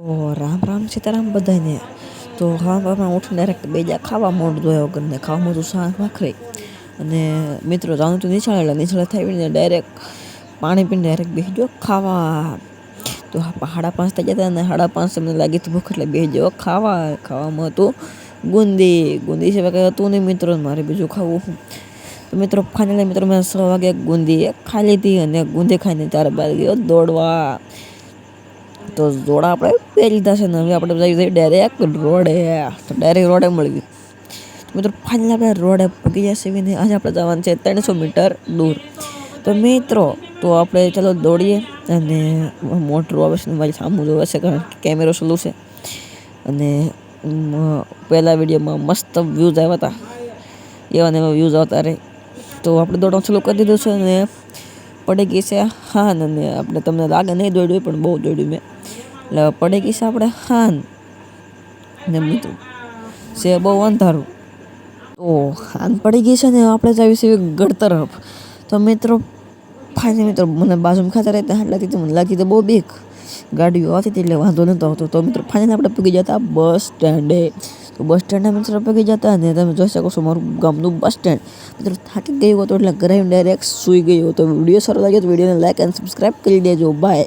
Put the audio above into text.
રામ રામ સીતારામ બધાને. તો ખાવામાં ઉઠીને ડાયરેક્ટ બેજા ખાવા મોડ જોયા વગરને ખાવા મોટું શાક ભાખરી અને મિત્રો જાણું તો નિશાળે થઈને ડાયરેક્ટ પાણી પીને ડાયરેક્ટ બેસી ગયો ખાવા. તો 5:30 થઈ ગયા અને 5:30 મને લાગી તો ભૂખ એટલે બેસી ગયો ખાવામાં હતું ગુંદી સિવાય કંઈ હતું નહીં મિત્રો. મારે બીજું ખાવું તો મિત્રો ફાઇનલી મિત્રો મેં 6 વાગે ગુંદી ખાઈ લીધી અને ગુંદી ખાઈને ત્યારબાદ ગયો દોડવા. તો જોડા આપણે પહેરી લીધા છે ને હવે આપણે જઈએ ડાયરેક્ટ રોડે. તો ડાયરેક્ટ રોડે મળી ગયું. તો મિત્રો ફાઇનલી આપણે રોડે પહોંચી જશે ને આજે આપણે જવાનું છે 300 મીટર દૂર. તો મિત્રો તો આપણે ચાલો દોડીએ અને મોટરું આવે છે ને મારી સામું જોવે છે કારણ કે કેમેરો ચાલુ છે અને પહેલાં વિડીયોમાં મસ્ત વ્યૂઝ આવ્યા હતા એવા ને એવા વ્યૂઝ આવતા રહે. તો આપણે દોડવાનું ચાલુ કરી દીધું છે અને પડી ગઈ છે હાન અને આપણે તમને લાગે નહીં દોડ્યું પણ બહુ દોડ્યું મેં એટલે પડી ગઈ છે આપણે હાન ને મિત્રો છે બહુ અંધારું. તો હાન પડી ગઈ છે ને આપણે જ આવી છે ગઢ તરફ. તો મિત્રો ફાઇનલી મિત્રો મને બાજુમાં ખાતા રહેતા એટલાથી તો મને લાગી તો બહુ બીક ગાડીઓ આવતી હતી એટલે વાંધો નહોતો આવતો. તો મિત્રો ફાઇનલી આપણે પૂગી જતા બસ સ્ટેન્ડે. તો બસ સ્ટેન્ડે મિત્રો પૂગી જતા અને તમે જોઈ શકો છો મારું ગામનું બસ સ્ટેન્ડ. મિત્રો થાકી ગયો હતો એટલે ઘરે ડાયરેક્ટ સૂઈ ગયો. તો વિડીયો સારો લાગ્યો તો વિડીયોને લાઈક અને સબસ્ક્રાઈબ કરી દેજો. બાય.